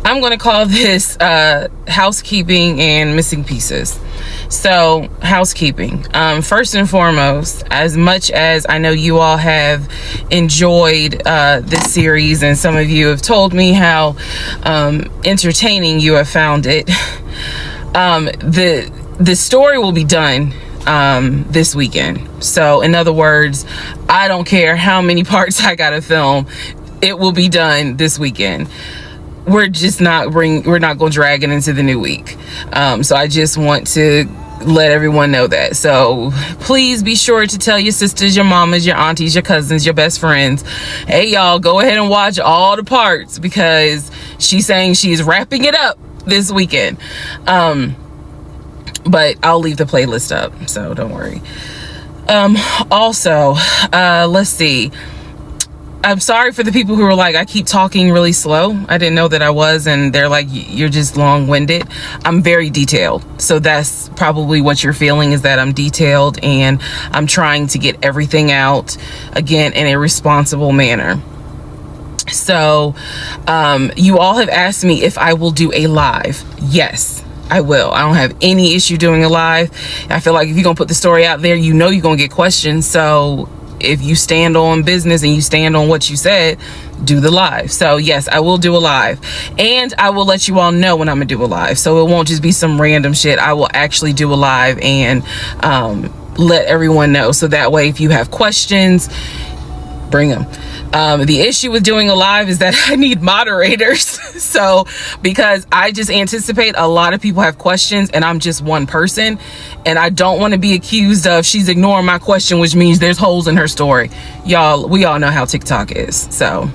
I'm going to call this housekeeping and missing pieces. So, housekeeping. First and foremost, as much as I know you all have enjoyed this series, and some of you have told me how entertaining you have found it, the story will be done this weekend. So, in other words, I don't care how many parts I gotta film, it will be done this weekend. We're not going to drag it into the new week. So I just want to let everyone know that. So please be sure to tell your sisters, your mamas, your aunties, your cousins, your best friends, hey y'all, go ahead and watch all the parts, because she's saying she's wrapping it up this weekend. But I'll leave the playlist up, so don't worry. Also, let's see. I'm sorry for the people who were like, I keep talking really slow. I didn't know that I was, and they're like, you're just long-winded. I'm very detailed. So that's probably what you're feeling, is that I'm detailed and I'm trying to get everything out, again, in a responsible manner. So you all have asked me if I will do a live. Yes, I will. I don't have any issue doing a live. I feel like if you're going to put the story out there, you know you're going to get questions. So if you stand on business and you stand on what you said, do the live. So yes, I will do a live, and I will let you all know when I'm gonna do a live. So it won't just be some random shit. I will actually do a live and let everyone know. So that way, if you have questions, bring them. The issue with doing a live is that I need moderators. So because I just anticipate a lot of people have questions and I'm just one person, and I don't want to be accused of she's ignoring my question, which means there's holes in her story. Y'all, we all know how TikTok is. So,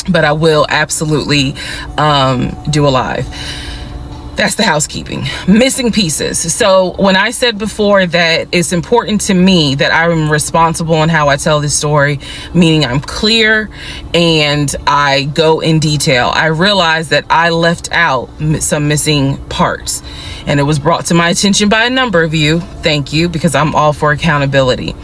but I will absolutely do a live. That's the housekeeping. Missing pieces. So when I said before that it's important to me that I am responsible in how I tell this story, meaning I'm clear and I go in detail, I realized that I left out some missing parts, and it was brought to my attention by a number of you. Thank you, because I'm all for accountability.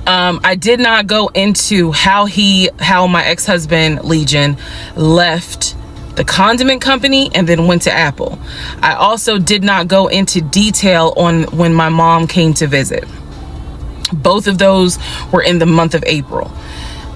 I did not go into how my ex-husband Legion left the condiment company and then went to Apple. I also did not go into detail on when my mom came to visit. Both of those were in the month of April.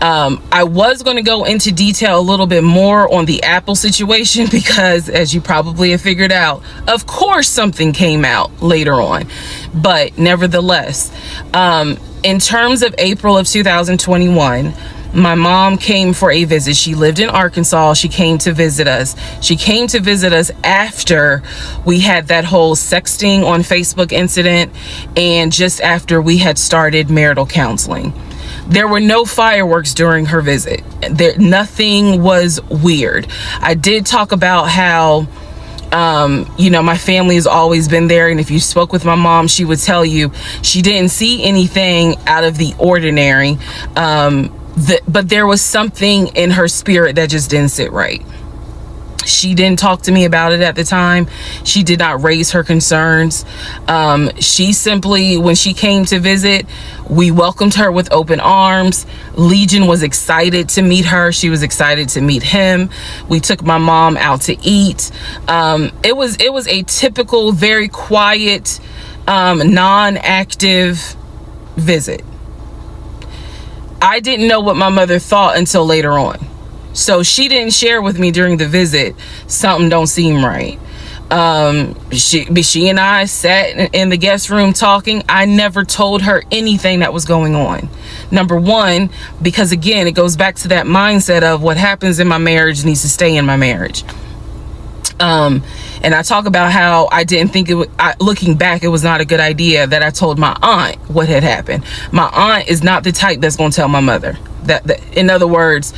I was going to go into detail a little bit more on the Apple situation because, as you probably have figured out, of course something came out later on. But nevertheless, in terms of April of 2021, my mom came for a visit. She lived in Arkansas. She came to visit us. She came to visit us after we had that whole sexting on Facebook incident, and just after we had started marital counseling. There were no fireworks during her visit. Nothing was weird. I did talk about how my family has always been there, and if you spoke with my mom, she would tell you she didn't see anything out of the ordinary. But there was something in her spirit that just didn't sit right. She didn't talk to me about it at the time. She did not raise her concerns. She simply, when she came to visit, we welcomed her with open arms. Legion was excited to meet her. She was excited to meet him. We took my mom out to eat. It was a typical, very quiet, non-active visit. I didn't know what my mother thought until later on. So she didn't share with me during the visit, something don't seem right. She and I sat in the guest room talking. I never told her anything that was going on. Number one, because again, it goes back to that mindset of what happens in my marriage needs to stay in my marriage. And I talk about how I didn't think looking back, it was not a good idea that I told my aunt what had happened. My aunt is not the type that's going to tell my mother. In other words,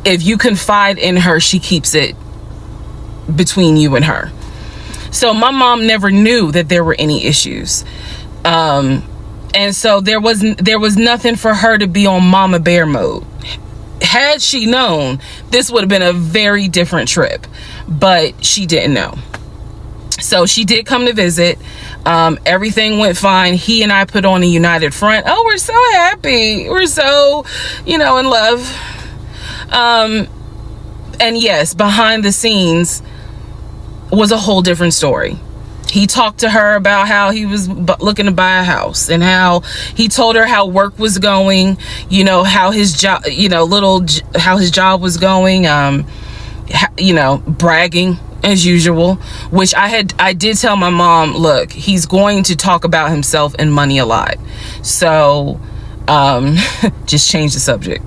if you confide in her, she keeps it between you and her. So my mom never knew that there were any issues. And so there was nothing for her to be on mama bear mode. Had she known, this would have been a very different trip, but she didn't know. So she did come to visit. Everything went fine. He and I put on a united front. Oh, we're so happy. We're so, in love. And yes, behind the scenes was a whole different story. He talked to her about how he was looking to buy a house, and how he told her how work was going, you know, how his job, you know, how his job was going, you know, bragging as usual, which I did tell my mom, look, he's going to talk about himself and money a lot. So, just change the subject.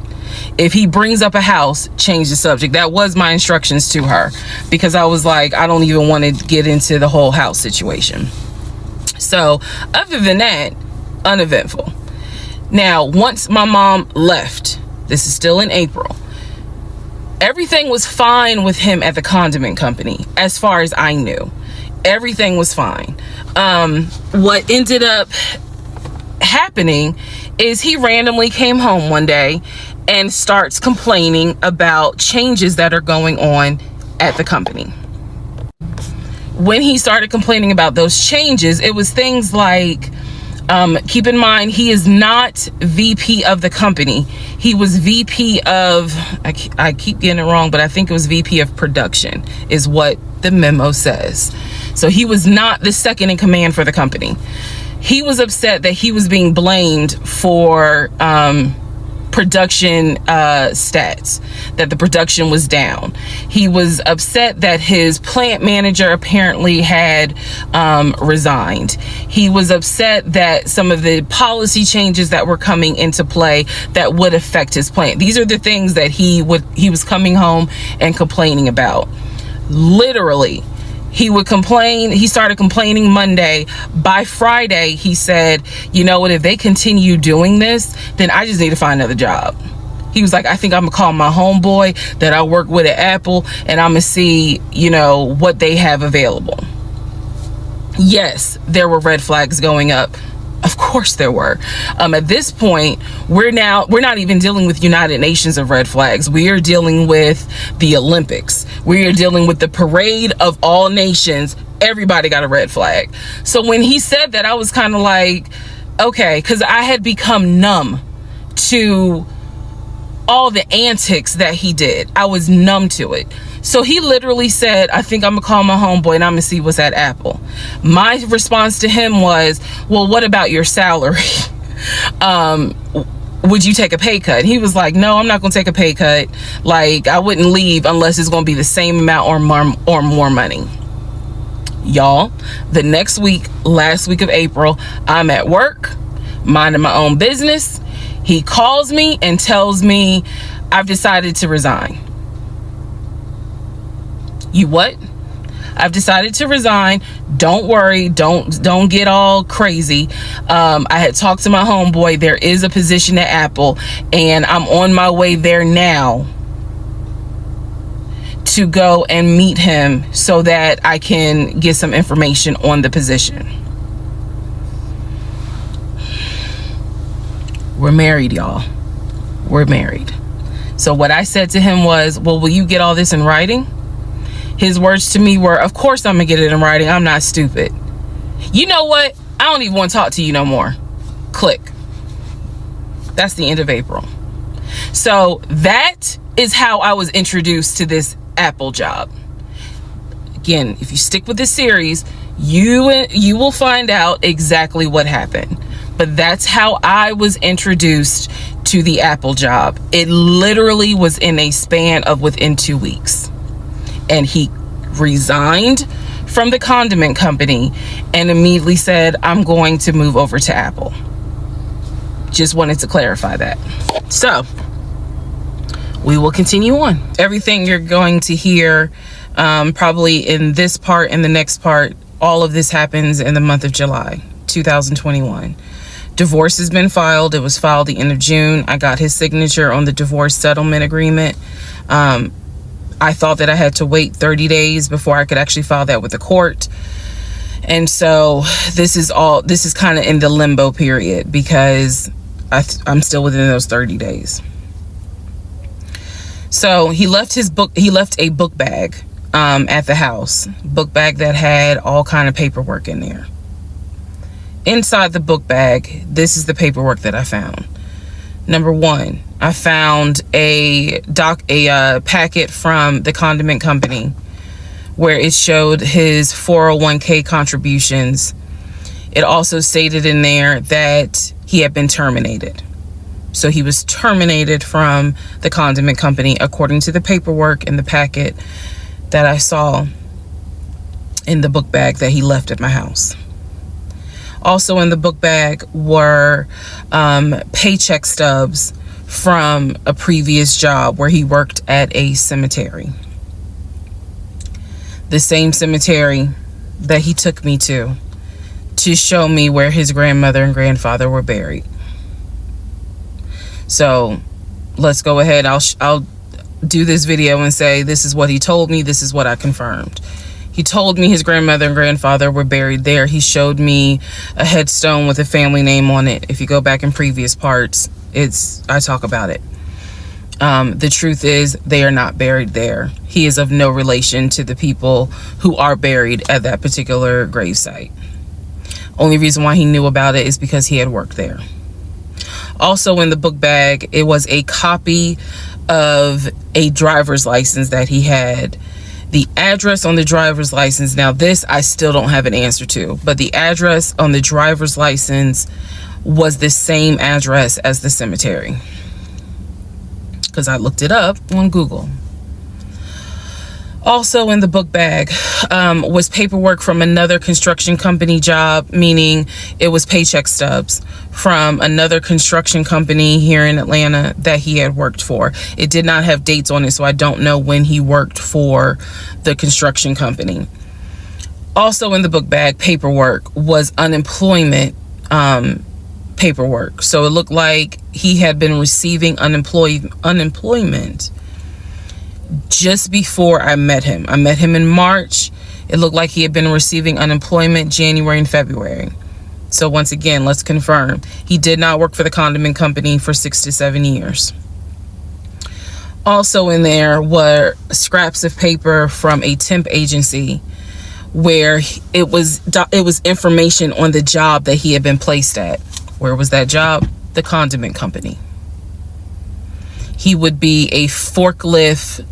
If he brings up a house, change the subject. That was my instructions to her, because I was like, I don't even want to get into the whole house situation. So other than that, uneventful. Now, once my mom left, this is still in April, everything was fine with him at the condiment company. As far as I knew, everything was fine. What ended up happening is he randomly came home one day and starts complaining about changes that are going on at the company. When he started complaining about those changes, it was things like, keep in mind, he is not VP of the company. He was VP of, I keep getting it wrong, but I think it was VP of production is what the memo says. So he was not the second in command for the company. He was upset that he was being blamed for production stats, that the production was down. He was upset that his plant manager apparently had resigned. He was upset that some of the policy changes that were coming into play that would affect his plant. These are the things that he was coming home and complaining about. Literally, he would complain. He started complaining Monday. By Friday, he said, you know what, if they continue doing this, then I just need to find another job. He was like, I think I'm gonna call my homeboy that I work with at Apple, and I'm gonna see, you know, what they have available. Yes, there were red flags going up. Of course there were. At this point, we're not even dealing with United Nations of red flags. We are dealing with the Olympics. We are dealing with the parade of all nations. Everybody got a red flag. So when he said that, I was kind of like, okay, because I had become numb to all the antics that he did. I was numb to it. So he literally said, I think I'm gonna call my homeboy and I'm gonna see what's at Apple. My response to him was, well, what about your salary? Would you take a pay cut? And he was like, no, I'm not gonna take a pay cut. Like, I wouldn't leave unless it's gonna be the same amount or more money. Y'all, the next week, last week of April, I'm at work, minding my own business. He calls me and tells me, I've decided to resign. You what? I've decided to resign. Don't worry. Don't get all crazy. I had talked to my homeboy. There is a position at Apple, and I'm on my way there now to go and meet him so that I can get some information on the position. We're married, y'all. We're married. So what I said to him was, well, will you get all this in writing? His words to me were, of course I'm gonna get it in writing. I'm not stupid. You know what? I don't even want to talk to you no more. Click. That's the end of April. So that is how I was introduced to this Apple job. Again, if you stick with this series, you will find out exactly what happened. But that's how I was introduced to the Apple job. It literally was in a span of within 2 weeks. And he resigned from the condiment company and immediately said, I'm going to move over to Apple. Just wanted to clarify that. So we will continue on. Everything you're going to hear, probably in this part and the next part, all of this happens in the month of July 2021. Divorce has been filed. It was filed the end of June. I got his signature on the divorce settlement agreement. I thought that I had to wait 30 days before I could actually file that with the court. And so this is kind of in the limbo period because I'm still within those 30 days. So he left a book bag at the house, book bag that had all kind of paperwork in there. Inside the book bag, this is the paperwork that I found. Number one, I found a packet from the condiment company where it showed his 401k contributions. It also stated in there that he had been terminated. So he was terminated from the condiment company according to the paperwork in the packet that I saw in the book bag that he left at my house. Also in the book bag were paycheck stubs from a previous job where he worked at a cemetery. The same cemetery that he took me to show me where his grandmother and grandfather were buried. So let's go ahead. I'll do this video and say this is what he told me. This is what I confirmed. He told me his grandmother and grandfather were buried there. He showed me a headstone with a family name on it. If you go back in previous parts, I talk about it. The truth is they are not buried there. He is of no relation to the people who are buried at that particular gravesite. Only reason why he knew about it is because he had worked there. Also in the book bag, it was a copy of a driver's license that he had. The address on the driver's license, now this I still don't have an answer to, but the address on the driver's license was the same address as the cemetery, because I looked it up on Google. Also in the book bag was paperwork from another construction company job, meaning it was paycheck stubs from another construction company here in Atlanta that he had worked for. It did not have dates on it, so I don't know when he worked for the construction company. Also in the book bag paperwork was unemployment paperwork. So it looked like he had been receiving unemployment just before I met him. I met him in March. It looked like he had been receiving unemployment January and February. So once again, let's confirm. He did not work for the condiment company for 6 to 7 years. Also in there were scraps of paper from a temp agency where it was information on the job that he had been placed at. Where was that job? The condiment company. He would be a forklift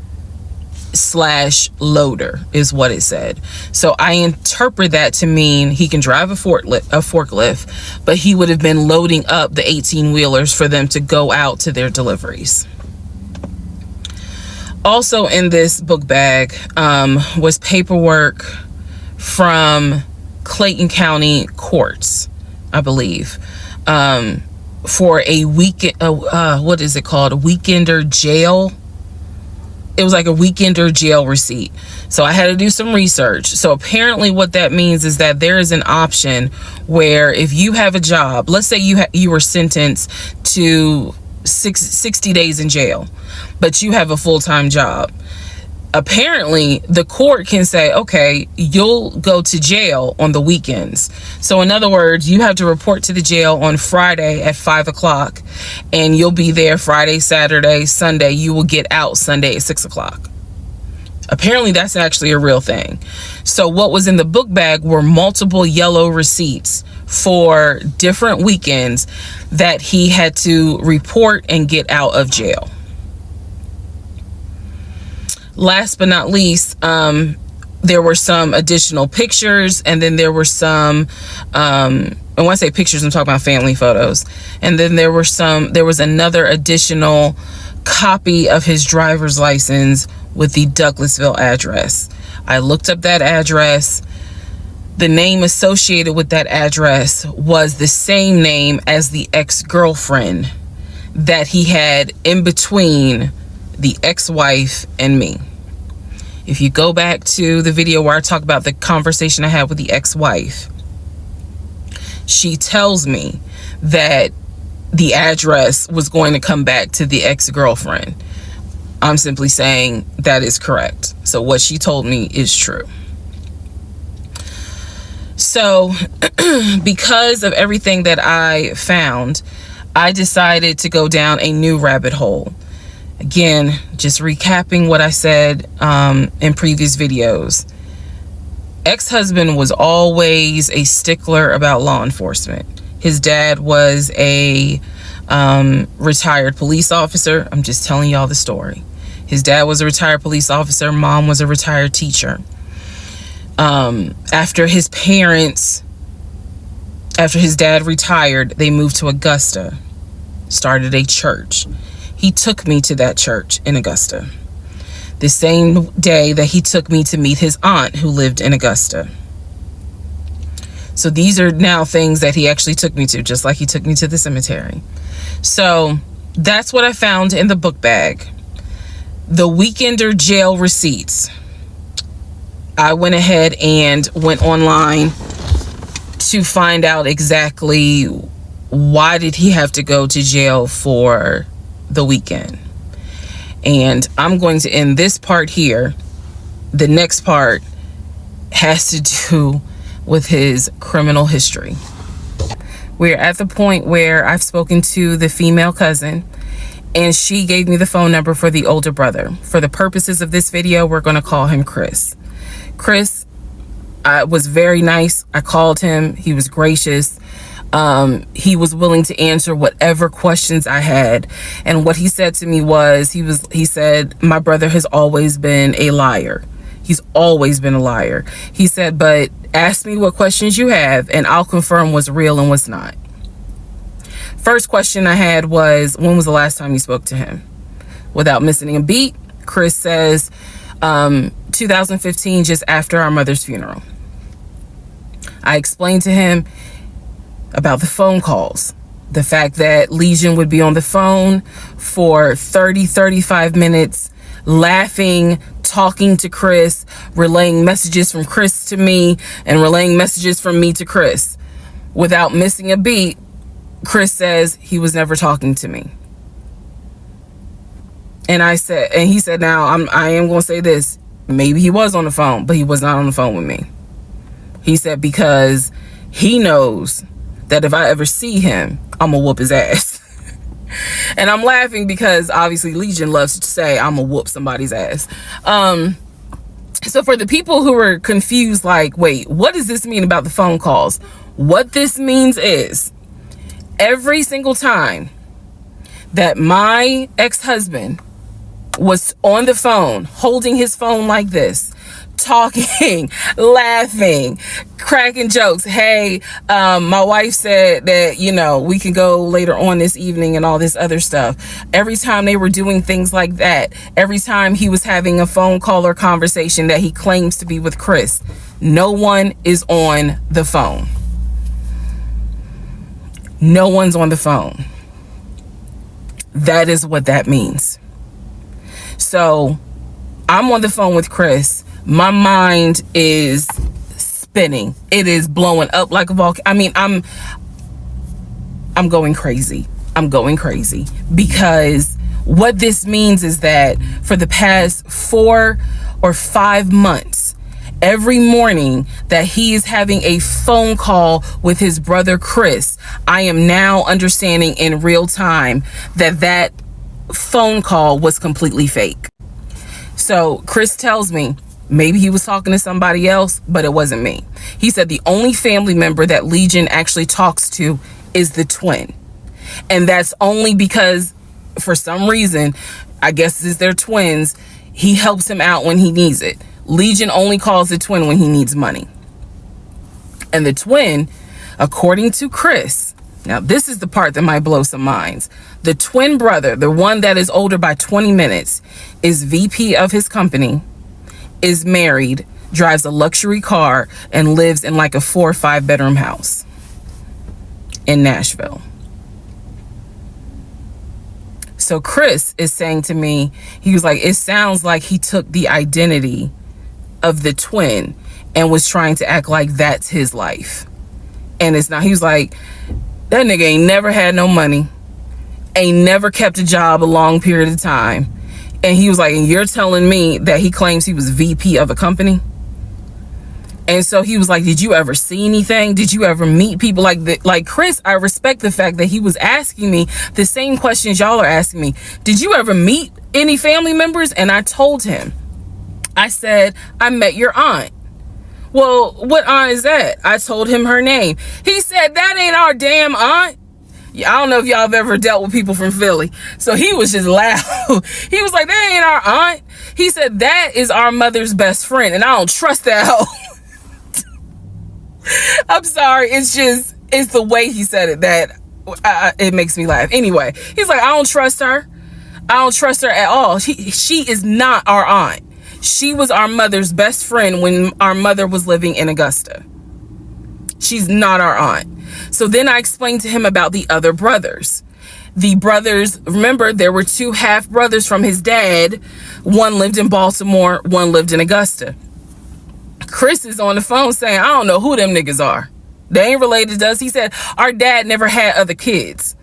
/ loader is what it said. So I interpret that to mean he can drive a forklift, but he would have been loading up the 18-wheelers for them to go out to their deliveries. Also in this book bag was paperwork from Clayton County courts, I believe, for a weekend, what is it called? A weekender jail. It was like a weekender jail receipt. So I had to do some research. So apparently what that means is that there is an option where if you have a job, let's say you were sentenced to 60 days in jail, but you have a full-time job. Apparently the court can say, okay, you'll go to jail on the weekends. So in other words, you have to report to the jail on Friday at 5 o'clock and you'll be there Friday, Saturday, Sunday. You will get out Sunday at 6 o'clock. Apparently that's actually a real thing. So what was in the book bag were multiple yellow receipts for different weekends that he had to report and get out of jail. Last but not least, there were some additional pictures, and then there were some, and when I say pictures, I'm talking about family photos. And then there was another additional copy of his driver's license with the Douglasville address. I looked up that address. The name associated with that address was the same name as the ex-girlfriend that he had in between the ex-wife and me. If you go back to the video where I talk about the conversation I had with the ex-wife, she tells me that the address was going to come back to the ex-girlfriend. I'm simply saying that is correct. So what she told me is true. So because of everything that I found, I decided to go down a new rabbit hole. Again, just recapping what I said in previous videos. Ex-husband was always a stickler about law enforcement. His dad was a retired police officer. I'm just telling y'all the story. His dad was a retired police officer. Mom was a retired teacher. After his dad retired, they moved to Augusta, started a church. He took me to that church in Augusta, the same day that he took me to meet his aunt who lived in Augusta. So these are now things that he actually took me to, just like he took me to the cemetery. So that's what I found in the book bag. The Weekender jail receipts. I went ahead and went online to find out exactly why did he have to go to jail for the weekend. And I'm going to end this part here. The next part has to do with his criminal history. We're at the point where I've spoken to the female cousin, and she gave me the phone number for the older brother. For the purposes of this video, we're going to call him Chris. Chris was very nice. I called him. He was gracious. He was willing to answer whatever questions I had. And what he said to me was, he said, my brother has always been a liar. He's always been a liar. He said, but ask me what questions you have and I'll confirm what's real and what's not. First question I had was, when was the last time you spoke to him? Without missing a beat, Chris says, 2015, just after our mother's funeral. I explained to him about the phone calls, the fact that Legion would be on the phone for 35 minutes, laughing, talking to Chris, relaying messages from Chris to me, and relaying messages from me to Chris. Without missing a beat, Chris says he was never talking to me. And he said, now I am going to say this. Maybe he was on the phone, but he was not on the phone with me. He said, because he knows that if I ever see him, I'm going to whoop his ass. And I'm laughing because obviously Legion loves to say I'm going to whoop somebody's ass. So for the people who are confused, like, wait, what does this mean about the phone calls? What this means is every single time that my ex-husband was on the phone, holding his phone like this, talking, laughing, cracking jokes. Hey, my wife said that, we can go later on this evening and all this other stuff. Every time they were doing things like that, every time he was having a phone call or conversation that he claims to be with Chris, no one is on the phone. No one's on the phone. That is what that means. So I'm on the phone with Chris. My mind is spinning. It is blowing up like a volcano. I mean, I'm going crazy. I'm going crazy because what this means is that for the past 4 or 5 months, every morning that he is having a phone call with his brother Chris, I am now understanding in real time that phone call was completely fake. So Chris tells me maybe he was talking to somebody else, but it wasn't me. He said the only family member that Legion actually talks to is the twin. And that's only because for some reason, I guess it's their twins, he helps him out when he needs it. Legion only calls the twin when he needs money. And the twin, according to Chris, now this is the part that might blow some minds. The twin brother, the one that is older by 20 minutes, is VP of his company, is married, drives a luxury car, and lives in like a 4 or 5 bedroom house in Nashville. So Chris is saying to me, he was like, it sounds like he took the identity of the twin and was trying to act like that's his life. And it's not. He was like, that nigga ain't never had no money, ain't never kept a job a long period of time. And he was like, and you're telling me that he claims he was VP of a company? And so he was like, did you ever see anything? Did you ever meet people like Chris? I respect the fact that he was asking me the same questions y'all are asking me. Did you ever meet any family members? And I told him, I said, I met your aunt. Well, what aunt is that? I told him her name. He said, that ain't our damn aunt. I don't know if y'all have ever dealt with people from Philly. So he was just loud. He was like, that ain't our aunt. He said, that is our mother's best friend. And I don't trust that hoe. I'm sorry. It's the way he said it that it makes me laugh. Anyway, he's like, I don't trust her. I don't trust her at all. She is not our aunt. She was our mother's best friend when our mother was living in Augusta. She's not our aunt. So then I explained to him about the other brothers. The brothers, remember, there were 2 half brothers from his dad. One lived in Baltimore, one lived in Augusta. Chris is on the phone saying, I don't know who them niggas are. They ain't related to us. He said, our dad never had other kids.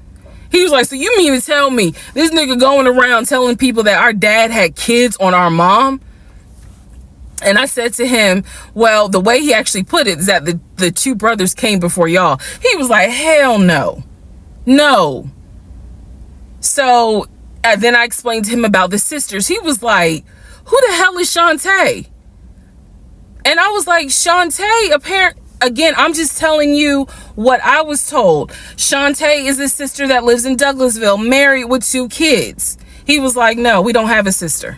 He was like, so you mean to tell me this nigga going around telling people that our dad had kids on our mom? And I said to him, well, the way he actually put it is that the 2 brothers came before y'all. He was like, hell no. No. So then I explained to him about the sisters. He was like, who the hell is Shantae? And I was like, Shantae, again, I'm just telling you what I was told. Shantae is a sister that lives in Douglasville, married with 2 kids. He was like, no, we don't have a sister.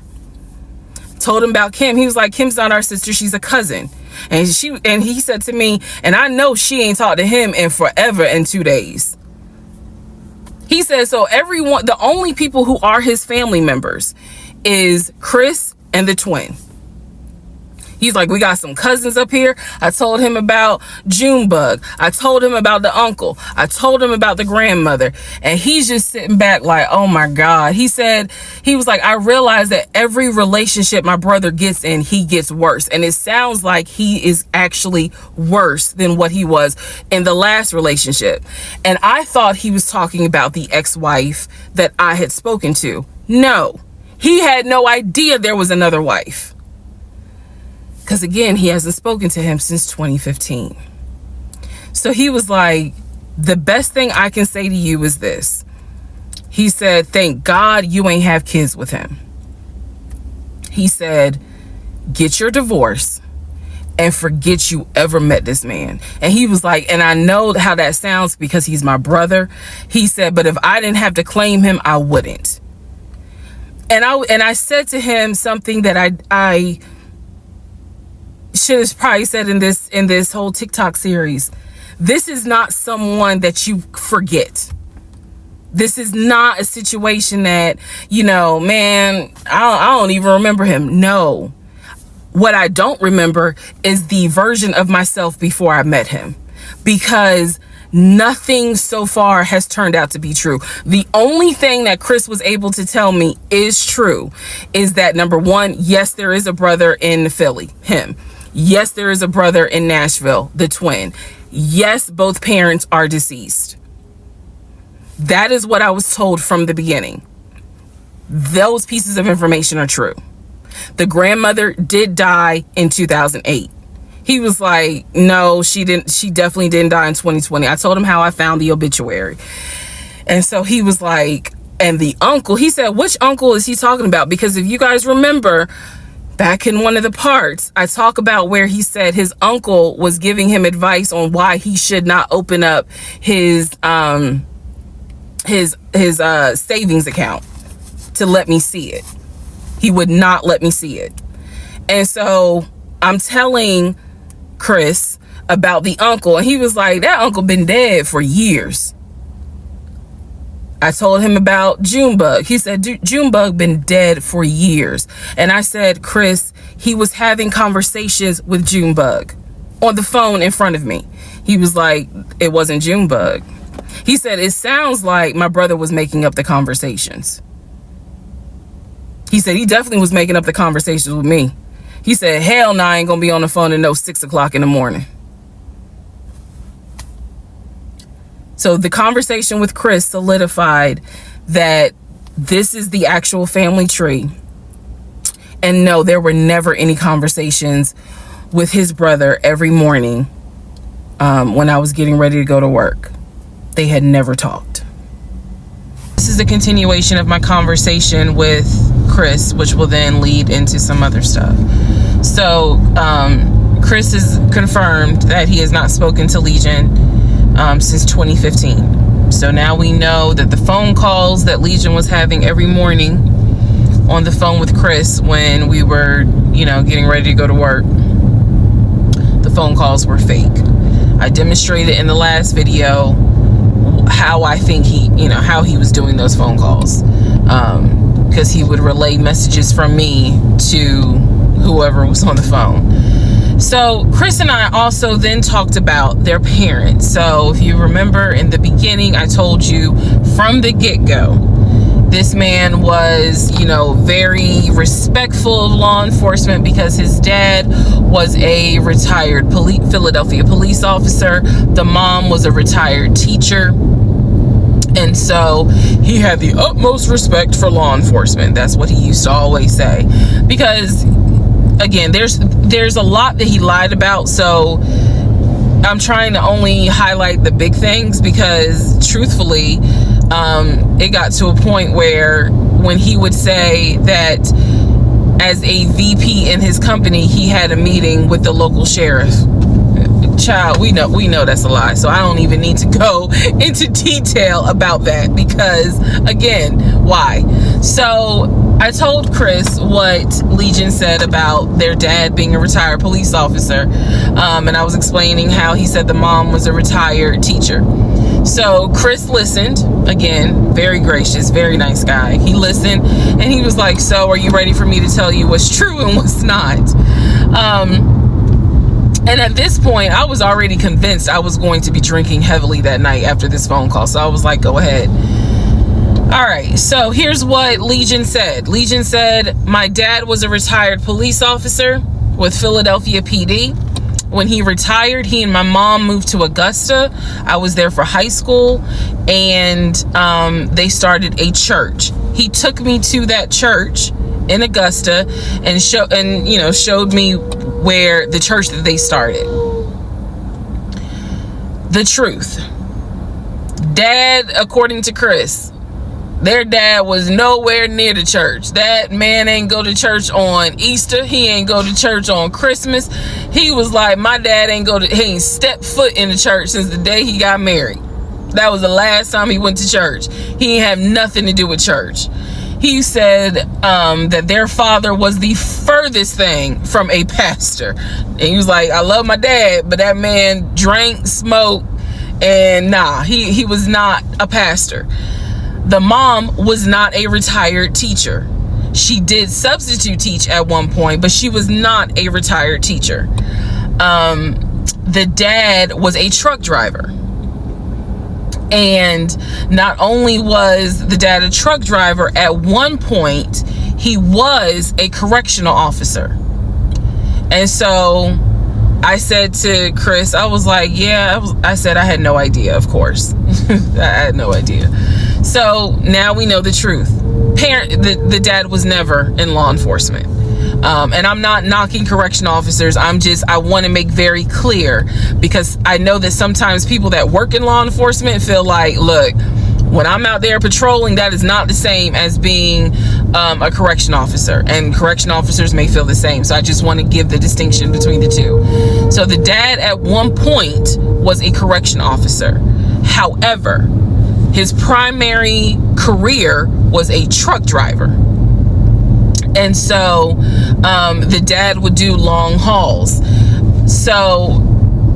Told him about Kim. He was like, Kim's not our sister, she's a cousin. And he said to me, and I know she ain't talked to him in forever in 2 days. He said, so everyone, the only people who are his family members is Chris and the twin. He's like, we got some cousins up here. I told him about Junebug. I told him about the uncle. I told him about the grandmother. And he's just sitting back like, oh my God. He said, he was like, I realize that every relationship my brother gets in, he gets worse. And it sounds like he is actually worse than what he was in the last relationship. And I thought he was talking about the ex-wife that I had spoken to. No, he had no idea there was another wife. Because again, he hasn't spoken to him since 2015. So he was like, the best thing I can say to you is this. He said, thank God you ain't have kids with him. He said, get your divorce and forget you ever met this man. And he was like, and I know how that sounds because he's my brother. He said, but if I didn't have to claim him, I wouldn't. And I said to him something that I should have probably said in this whole TikTok series. This is not someone that you forget. This is not a situation that, man, I don't even remember him. No. What I don't remember is the version of myself before I met him, because nothing so far has turned out to be true. The only thing that Chris was able to tell me is true is that, number one, yes, there is a brother in Philly, him. Yes, there is a brother in Nashville, the twin. Yes, both parents are deceased. That is what I was told from the beginning. Those pieces of information are true. The grandmother did die in 2008. He was like, no, she definitely didn't die in 2020. I told him how I found the obituary. And so he was like, and the uncle, he said, which uncle is he talking about? Because if you guys remember, back in one of the parts, I talk about where he said his uncle was giving him advice on why he should not open up his savings account to let me see it. He would not let me see it. And so I'm telling Chris about the uncle, and he was like, that uncle been dead for years. I told him about Junebug. He said, Junebug been dead for years. And I said, Chris, he was having conversations with Junebug on the phone in front of me. He was like, it wasn't Junebug. He said, it sounds like my brother was making up the conversations. He said, he definitely was making up the conversations with me. He said, hell no, I ain't gonna be on the phone at no 6 o'clock in the morning. So the conversation with Chris solidified that this is the actual family tree. And no, there were never any conversations with his brother every morning when I was getting ready to go to work. They had never talked. This is a continuation of my conversation with Chris, which will then lead into some other stuff. So Chris has confirmed that he has not spoken to Legion since 2015. So now we know that the phone calls that Legion was having every morning on the phone with Chris when we were, getting ready to go to work, the phone calls were fake. I demonstrated in the last video how I think how he was doing those phone calls, because he would relay messages from me to whoever was on the phone. So Chris and I also then talked about their parents. So if you remember in the beginning, I told you from the get-go, this man was, very respectful of law enforcement because his dad was a retired Philadelphia police officer. The mom was a retired teacher. And so he had the utmost respect for law enforcement. That's what he used to always say. Because, again, there's a lot that he lied about. So I'm trying to only highlight the big things because, truthfully, it got to a point where when he would say that as a VP in his company, he had a meeting with the local sheriff. Child, we know that's a lie. So I don't even need to go into detail about that because, again, why? So I told Chris what Legion said about their dad being a retired police officer. And I was explaining how he said the mom was a retired teacher. So Chris listened, again, very gracious, very nice guy. He listened and he was like, so are you ready for me to tell you what's true and what's not? And at this point, I was already convinced I was going to be drinking heavily that night after this phone call. So I was like, go ahead. All right. So here's what Legion said. Legion said, my dad was a retired police officer with Philadelphia PD. When he retired, he and my mom moved to Augusta. I was there for high school, and they started a church. He took me to that church in Augusta and showed me where the church that they started. The truth. Dad, according to Chris, their dad was nowhere near the church. That man ain't go to church on Easter. He ain't go to church on Christmas. He was like, my dad he ain't stepped foot in the church since the day he got married. That was the last time he went to church. He ain't have nothing to do with church. He said that their father was the furthest thing from a pastor. And he was like, I love my dad, but that man drank, smoked, and he was not a pastor. The mom was not a retired teacher. She did substitute teach at one point, but she was not a retired teacher. The dad was a truck driver. And not only was the dad a truck driver, at one point, he was a correctional officer. And so I said to Chris, I was like, I said I had no idea, of course. I had no idea. So now we know the truth. The dad was never in law enforcement. And I'm not knocking correctional officers. I want to make very clear, because I know that sometimes people that work in law enforcement feel like, look, when I'm out there patrolling, that is not the same as being a correction officer, and correction officers may feel the same. So I just want to give the distinction between the two. So the dad at one point was a correction officer. However, his primary career was a truck driver. And so the dad would do long hauls. So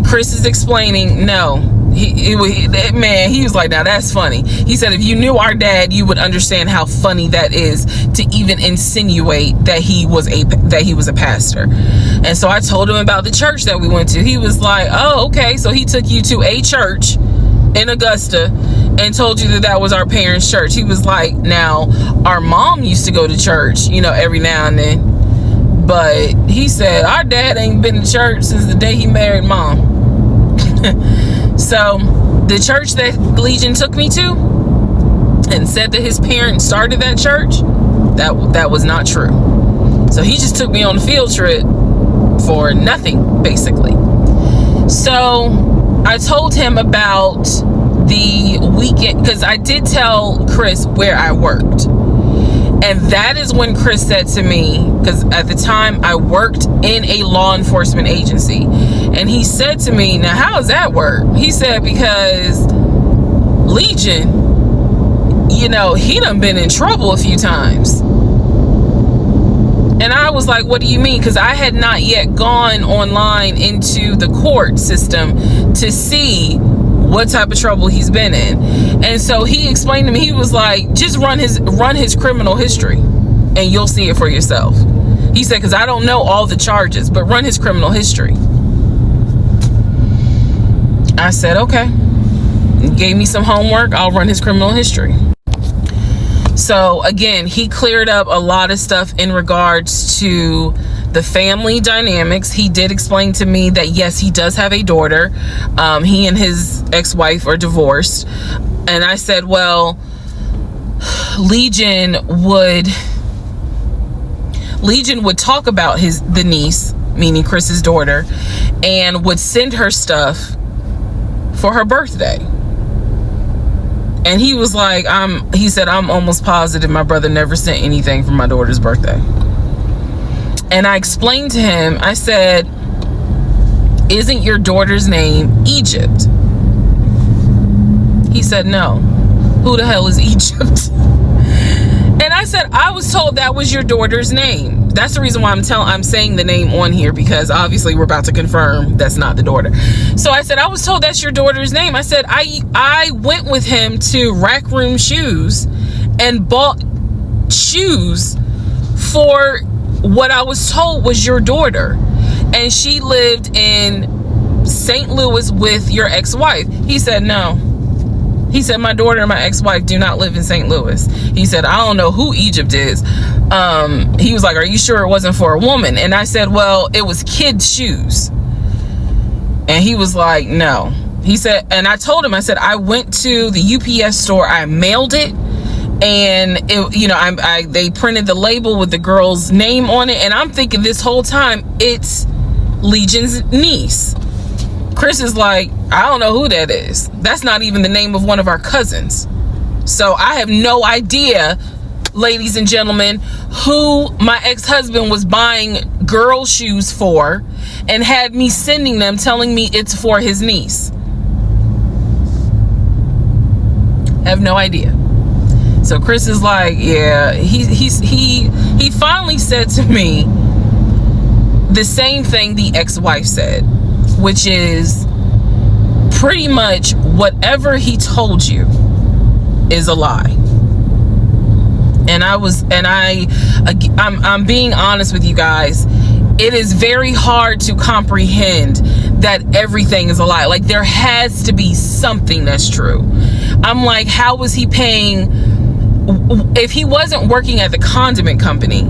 Chris is explaining, no, he was like, now that's funny. He said, if you knew our dad, you would understand how funny that is to even insinuate that he was a pastor. And so I told him about the church that we went to. He was like, oh, okay. So he took you to a church in Augusta and told you that was our parents' church. He was like, now our mom used to go to church, every now and then, but he said our dad ain't been to church since the day he married mom. So the church that Legion took me to and said that his parents started that church, that was not true. So he just took me on a field trip for nothing, basically. So I told him about the weekend, because I did tell Chris where I worked. And that is when Chris said to me, because at the time I worked in a law enforcement agency, and he said to me, now how does that work? He said, because Legion, you know, he done been in trouble a few times. And I was like, what do you mean? Because I had not yet gone online into the court system to see what type of trouble he's been in. And so he explained to me, he was like, just run his criminal history and you'll see it for yourself. He said, because I don't know all the charges, but run his criminal history. I said, okay. He gave me some homework. I'll run his criminal history. So again, he cleared up a lot of stuff in regards to the family dynamics. He did explain to me that yes, he does have a daughter. He and his ex-wife are divorced. And I said, well, Legion would talk about the niece, meaning Chris's daughter, and would send her stuff for her birthday. And he was like, he said, I'm almost positive my brother never sent anything for my daughter's birthday. And I explained to him, I said, isn't your daughter's name Egypt? He said, no. Who the hell is Egypt? And I said, I was told that was your daughter's name. That's the reason why I'm saying the name on here, because obviously we're about to confirm that's not the daughter. So I said, I was told that's your daughter's name. I said, I went with him to Rack Room Shoes and bought shoes for what I was told was your daughter. And she lived in St. Louis with your ex-wife. He said, no. He said, my daughter and my ex-wife do not live in St. Louis. He said, I don't know who Egypt is. He was like, are you sure it wasn't for a woman? And I said, well, it was kids' shoes. And he was like, no. He said, and I told him, I said, I went to the UPS store, I mailed it, and it, you know, they printed the label with the girl's name on it, and I'm thinking this whole time it's Legion's niece. Chris is like, I don't know who that is. That's not even the name of one of our cousins. So I have no idea, ladies and gentlemen, who my ex-husband was buying girl shoes for and had me sending them, telling me it's for his niece. I have no idea. So Chris is like, yeah, he finally said to me the same thing the ex-wife said, which is pretty much whatever he told you is a lie. And I'm being honest with you guys. It is very hard to comprehend that everything is a lie. Like, there has to be something that's true. I'm like, how was he paying? If he wasn't working at the condiment company,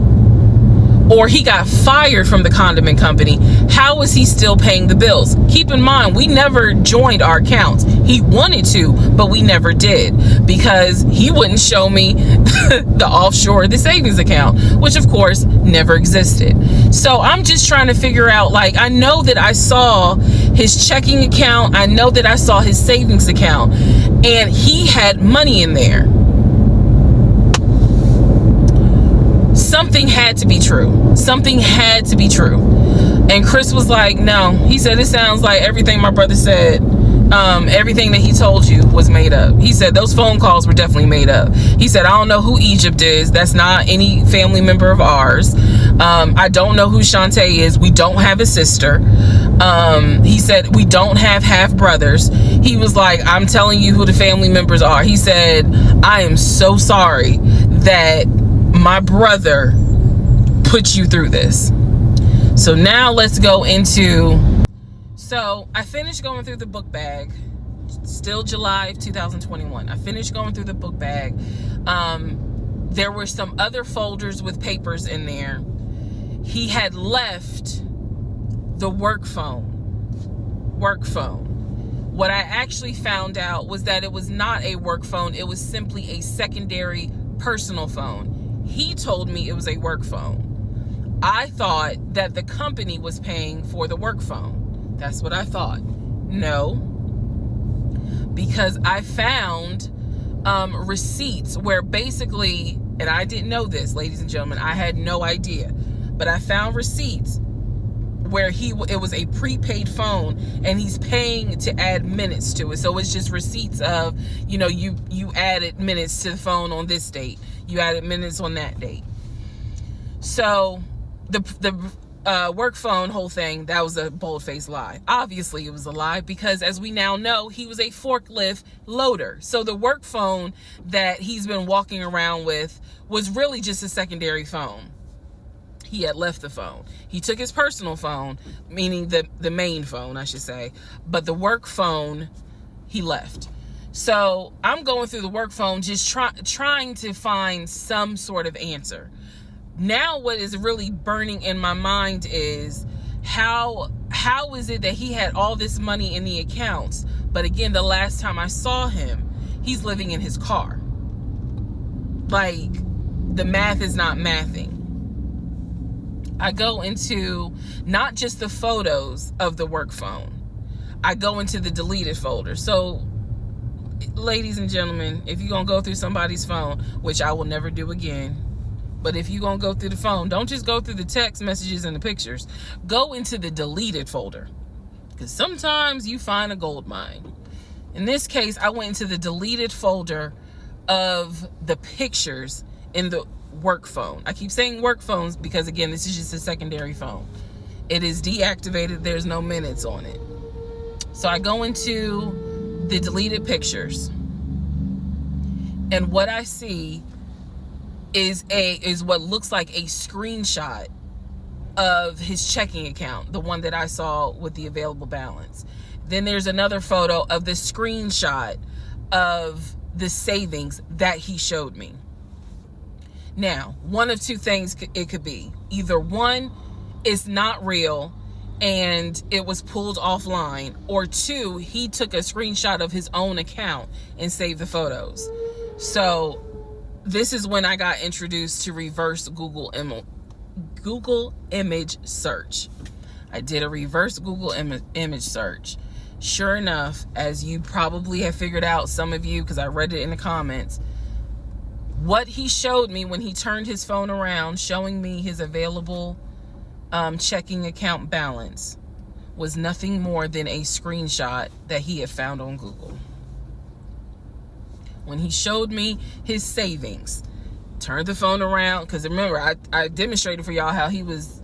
or he got fired from the condiment company, how was he still paying the bills? Keep in mind, we never joined our accounts. He wanted to, but we never did, because he wouldn't show me the offshore, the savings account, which of course never existed. So I'm just trying to figure out, like, I know that I saw his checking account, I know that I saw his savings account, and he had money in there. Something had to be true. Something had to be true. And Chris was like, no. He said, it sounds like everything my brother said, everything that he told you was made up. He said, those phone calls were definitely made up. He said, I don't know who Egypt is. That's not any family member of ours. I don't know who Shantae is. We don't have a sister. He said, we don't have half brothers. He was like, I'm telling you who the family members are. He said, I am so sorry that my brother put you through this. So now let's go into, so I finished going through the book bag, still July of 2021. I finished going through the book bag. There were some other folders with papers in there. He had left the work phone. What I actually found out was that it was not a work phone. It was simply a secondary personal phone. He told me it was a work phone. I thought that the company was paying for the work phone. That's what I thought. No, because I found receipts where basically, and I didn't know this, ladies and gentlemen, I had no idea, but I found receipts where it was a prepaid phone and he's paying to add minutes to it. So it's just receipts of, you added minutes to the phone on this date, you added minutes on that date. So the work phone whole thing, that was a bold-faced lie. Obviously it was a lie, because as we now know, he was a forklift loader. So the work phone that he's been walking around with was really just a secondary phone. He had left the phone. He took his personal phone, meaning the main phone, I should say, but the work phone he left. So I'm going through the work phone, just trying to find some sort of answer. Now what is really burning in my mind is how is it that he had all this money in the accounts, but again, the last time I saw him, he's living in his car. Like, the math is not mathing. I go into not just the photos of the work phone, I go into the deleted folder. So, ladies and gentlemen, if you're gonna go through somebody's phone, which I will never do again, but if you're gonna go through the phone, don't just go through the text messages and the pictures. Go into the deleted folder, because sometimes you find a gold mine. In this case, I went into the deleted folder of the pictures in the work phone. I keep saying work phones because, again, this is just a secondary phone. It is deactivated. There's no minutes on it. So I go into the deleted pictures, and what I see is what looks like a screenshot of his checking account, the one that I saw with the available balance. Then there's another photo of the screenshot of the savings that he showed me. Now, one of two things it could be. Either one, it's not real and it was pulled offline, or two, he took a screenshot of his own account and saved the photos. So this is when I got introduced to reverse Google image search. I did a reverse Google image search. Sure enough, as you probably have figured out, some of you, because I read it in the comments, what he showed me when he turned his phone around, showing me his available checking account balance, was nothing more than a screenshot that he had found on Google. When he showed me his savings, turned the phone around, because remember, I demonstrated for y'all how he was,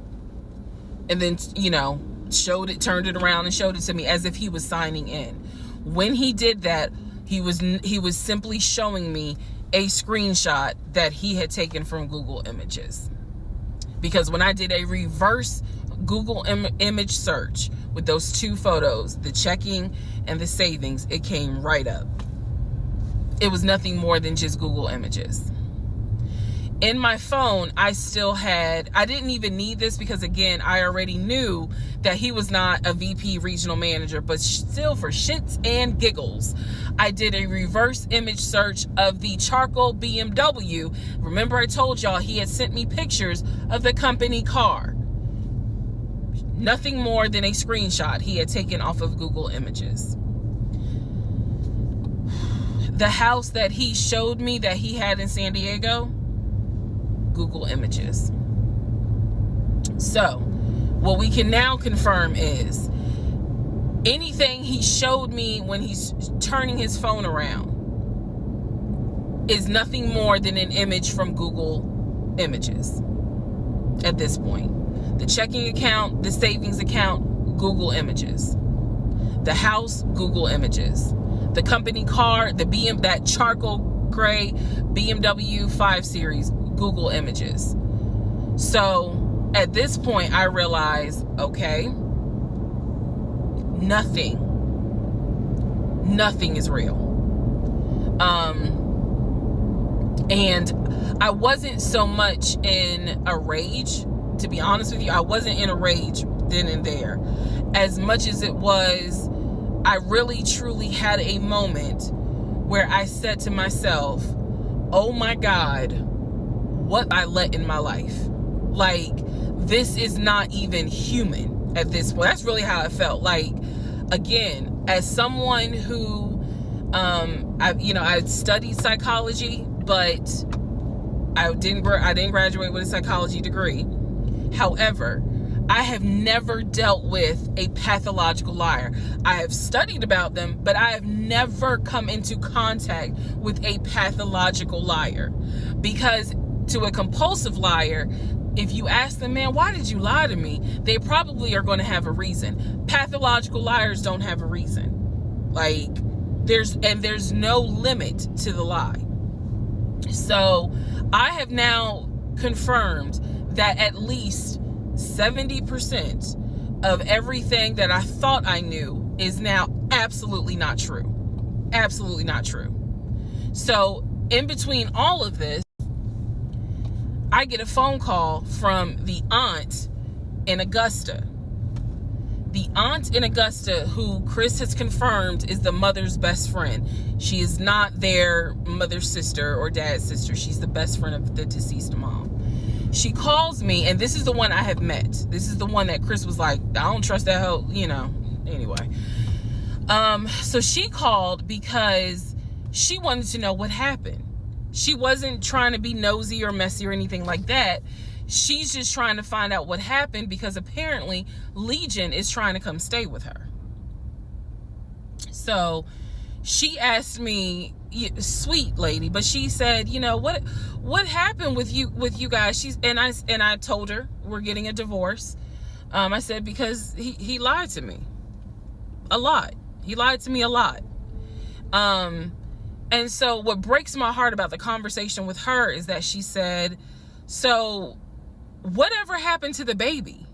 and then, turned it around and showed it to me as if he was signing in. When he did that, he was simply showing me a screenshot that he had taken from Google Images. Because when I did a reverse Google image search with those two photos, the checking and the savings, it came right up. It was nothing more than just Google Images. In my phone, I didn't even need this, because again, I already knew that he was not a VP regional manager, but still, for shits and giggles, I did a reverse image search of the charcoal BMW. Remember, I told y'all he had sent me pictures of the company car. Nothing more than a screenshot he had taken off of Google Images. The house that he showed me that he had in San Diego, Google Images. So, what we can now confirm is anything he showed me when he's turning his phone around is nothing more than an image from Google Images at this point. The checking account, the savings account, Google Images. The house, Google Images. The company car, that charcoal gray BMW 5 Series, Google Images. So at this point, I realized, okay, nothing is real. And I wasn't so much in a rage, to be honest with you. I wasn't in a rage then and there, as much as it was, I really truly had a moment where I said to myself, oh my God, what I let in my life. Like, this is not even human at this point. That's really how I felt. Like, again, as someone who, I studied psychology, but I didn't graduate with a psychology degree. However, I have never dealt with a pathological liar. I have studied about them, but I have never come into contact with a pathological liar. Because to a compulsive liar, if you ask them, man, why did you lie to me? They probably are going to have a reason. Pathological liars don't have a reason. Like, there's no limit to the lie. So I have now confirmed that at least 70% of everything that I thought I knew is now absolutely not true. Absolutely not true. So in between all of this, I get a phone call from the aunt in Augusta. The aunt in Augusta, who Chris has confirmed is the mother's best friend. She is not their mother's sister or dad's sister. She's the best friend of the deceased mom. She calls me, and this is the one I have met. This is the one that Chris was like, I don't trust that hoe, anyway. So she called because she wanted to know what happened. She wasn't trying to be nosy or messy or anything like that. She's just trying to find out what happened because apparently Legion is trying to come stay with her. So she asked me, sweet lady, but she said, what happened with you guys? I told her we're getting a divorce. I said, because he lied to me a lot. He lied to me a lot. And so what breaks my heart about the conversation with her is that she said, so whatever happened to the baby?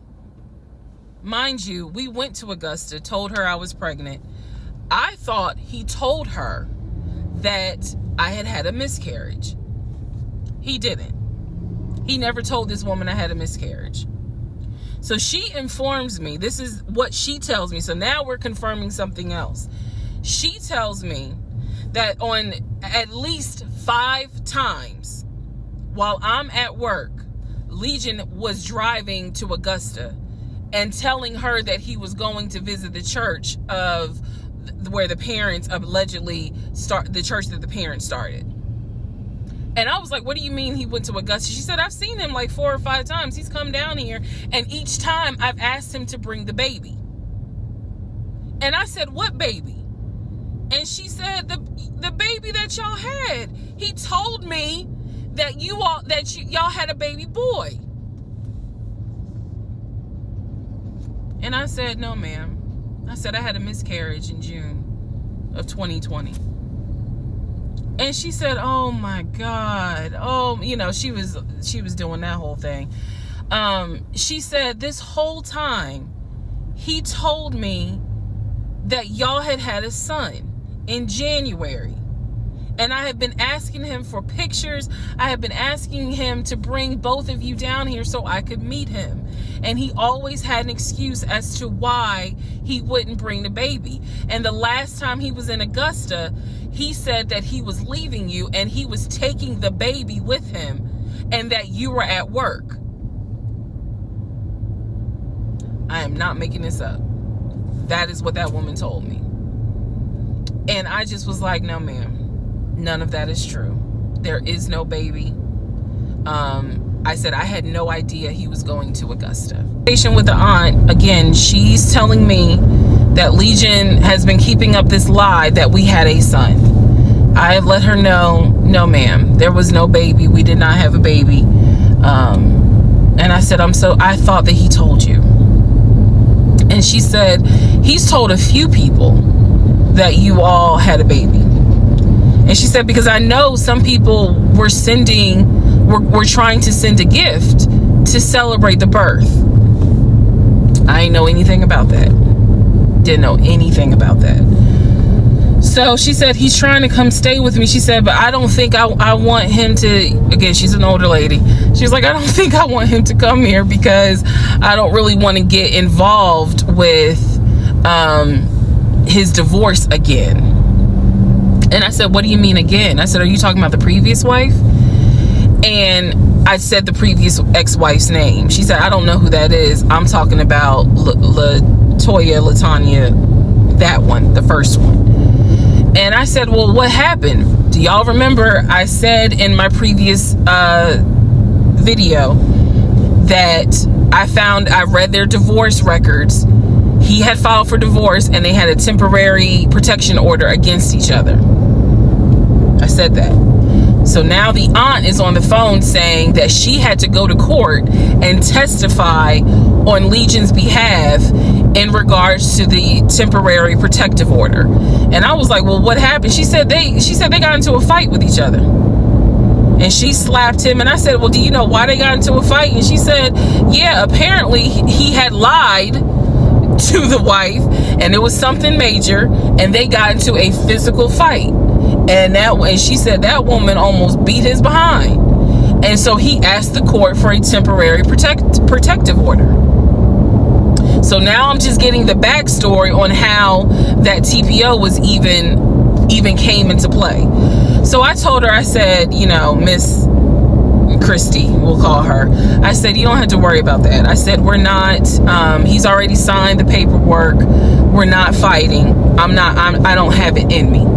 Mind you, we went to Augusta, told her I was pregnant. I thought he told her that I had a miscarriage. He didn't. He never told this woman I had a miscarriage. So she informs me, this is what she tells me. So now we're confirming something else. She tells me that on at least 5 times while I'm at work, Legion was driving to Augusta and telling her that he was going to visit the church of where the parents allegedly the church that the parents started. And I was like, what do you mean he went to Augusta? She said, I've seen him like 4 or 5 times. He's come down here, and each time I've asked him to bring the baby. And I said, what baby? And she said, the baby that y'all had. He told me that y'all had a baby boy. And I said, no, ma'am. I said I had a miscarriage in June of 2020. And she said, oh my God. Oh, she was doing that whole thing. She said this whole time he told me that y'all had a son in January. And I have been asking him for pictures. I have been asking him to bring both of you down here so I could meet him. And he always had an excuse as to why he wouldn't bring the baby. And the last time he was in Augusta, he said that he was leaving you and he was taking the baby with him and that you were at work. I am not making this up. That is what that woman told me. And I just was like, no, ma'am. None of that is true. There is no baby. I said I had no idea he was going to Augusta. With the aunt, again, she's telling me that Legion has been keeping up this lie that we had a son. I let her know, no, ma'am, there was no baby. We did not have a baby. And I said, I thought that he told you. And she said, he's told a few people that you all had a baby. And she said, because I know some people were trying to send a gift to celebrate the birth. I didn't know anything about that. Didn't know anything about that. So she said, he's trying to come stay with me. She said, but I don't think I want him to, again, she's an older lady. She was like, I don't think I want him to come here because I don't really want to get involved with his divorce again. And I said, what do you mean again? I said, are you talking about the previous wife? And I said the previous ex-wife's name. She said, I don't know who that is. I'm talking about LaTanya, that one, the first one. And I said, well, what happened? Do y'all remember I said in my previous video that I read their divorce records. He had filed for divorce and they had a temporary protection order against each other. I said that. So now the aunt is on the phone saying that she had to go to court and testify on Legion's behalf in regards to the temporary protective order. And I was like, well, what happened? She said they got into a fight with each other. And she slapped him. And I said, well, do you know why they got into a fight? And she said, yeah, apparently he had lied to the wife and it was something major and they got into a physical fight. And she said that woman almost beat his behind. And so he asked the court for a temporary protective order. So now I'm just getting the backstory on how that TPO was even came into play. So I told her, I said, you know, Miss Christy, we'll call her. I said, you don't have to worry about that. I said, we're not, he's already signed the paperwork. We're not fighting. I don't have it in me.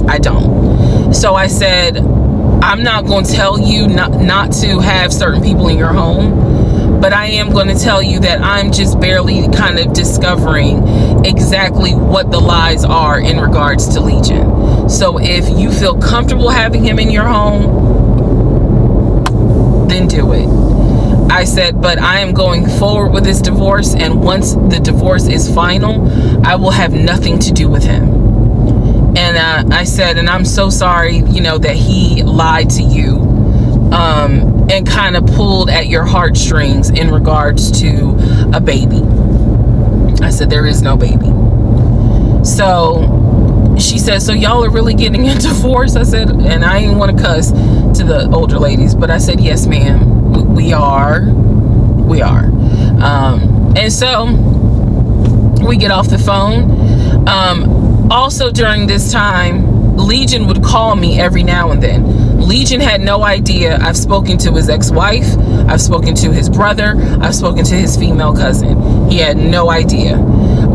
I don't. So I said, I'm not going to tell you not to have certain people in your home, but I am going to tell you that I'm just barely kind of discovering exactly what the lies are in regards to Legion. So if you feel comfortable having him in your home, then do it. I said, but I am going forward with this divorce, and once the divorce is final, I will have nothing to do with him. And I said, and I'm so sorry, you know, that he lied to you and kind of pulled at your heartstrings in regards to a baby. I said, there is no baby. So she said, so y'all are really getting a divorce? I said, and I didn't want to cuss to the older ladies, but I said, yes, ma'am, we are. And so we get off the phone. Also during this time, Legion would call me every now and then. Legion had no idea. I've spoken to his ex-wife. I've spoken to his brother. I've spoken to his female cousin. He had no idea.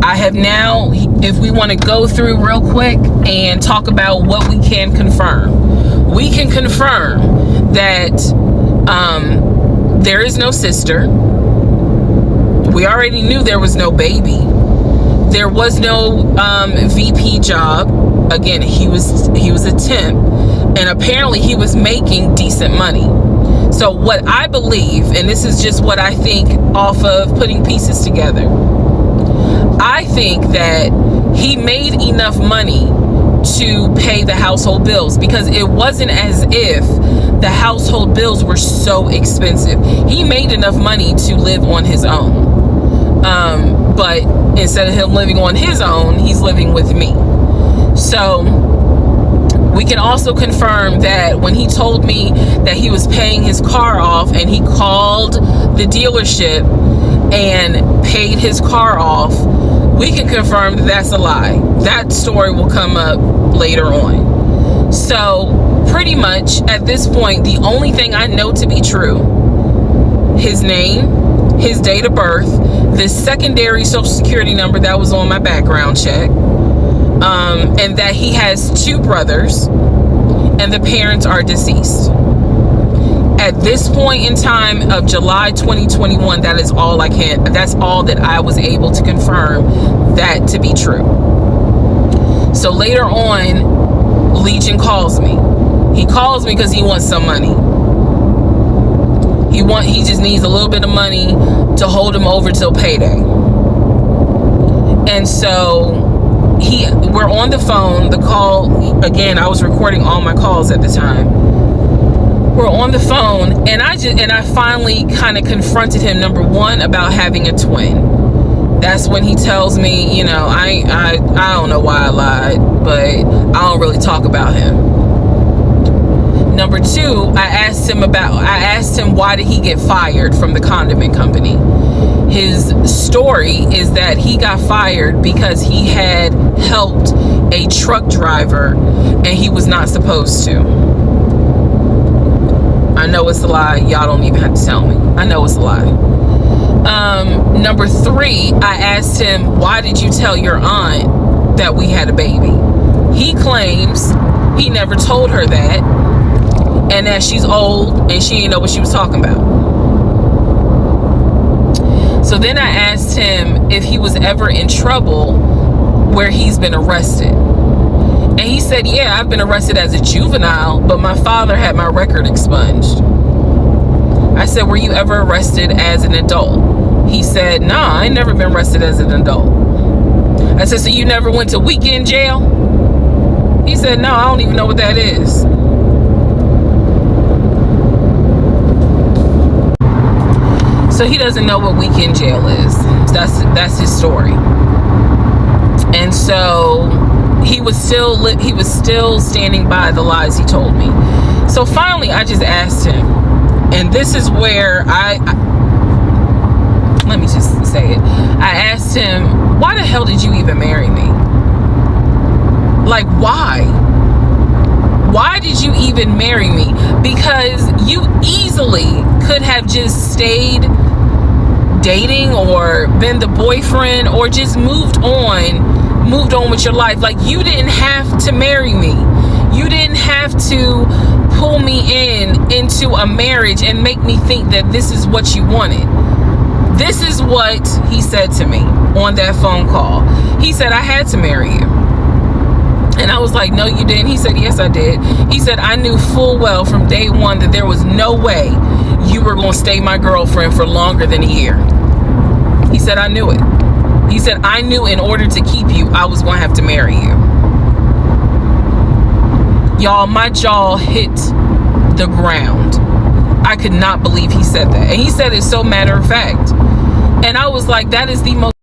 I have now, if we want to go through real quick and talk about what we can confirm. We can confirm that there is no sister. We already knew there was no baby. There was no VP job. Again, he was a temp, and apparently he was making decent money. So what I believe, and this is just what I think off of putting pieces together, I think that he made enough money to pay the household bills, because it wasn't as if the household bills were so expensive. He made enough money to live on his own. But instead of him living on his own, he's living with me. So we can also confirm that when he told me that he was paying his car off and he called the dealership and paid his car off, we can confirm that that's a lie. That story will come up later on. So pretty much at this point, the only thing I know to be true, his name, his date of birth, the secondary social security number that was on my background check, and that he has 2 brothers and the parents are deceased. At this point in time of July 2021, that's all that I was able to confirm that to be true. So later on, Legion calls me. He calls me because he wants some money. He just needs a little bit of money to hold him over till payday. And so we're on the phone. The call, again, I was recording all my calls at the time. We're on the phone, and I finally kind of confronted him, number one, about having a twin. That's when he tells me, you know, I don't know why I lied, but I don't really talk about him. Number 2, I asked him why did he get fired from the condiment company. His story is that he got fired because he had helped a truck driver and he was not supposed to. I know it's a lie. Y'all don't even have to tell me. I know it's a lie. Number 3, I asked him, why did you tell your aunt that we had a baby? He claims he never told her that, and that she's old and she didn't know what she was talking about. So then I asked him if he was ever in trouble where he's been arrested. And he said, yeah, I've been arrested as a juvenile, but my father had my record expunged. I said, were you ever arrested as an adult? He said, nah, I ain't never been arrested as an adult. I said, so you never went to weekend jail? He said, no, I don't even know what that is. So he doesn't know what weekend jail is. That's his story. And so he was still standing by the lies he told me. So finally, I just asked him, and this is where let me just say it. I asked him, why the hell did you even marry me? Like, why? Why did you even marry me? Because you easily could have just stayed dating or been the boyfriend or just moved on with your life. Like, you didn't have to marry me. You didn't have to pull me into a marriage and make me think that this is what you wanted. This is what he said to me on that phone call. He said, I had to marry you. And I was like, no, you didn't. He said, yes, I did. He said, I knew full well from day one that there was no way you were going to stay my girlfriend for longer than a year. He said, I knew it. He said, I knew in order to keep you, I was going to have to marry you. Y'all, my jaw hit the ground. I could not believe he said that. And he said it so matter of fact. And I was like, that is the most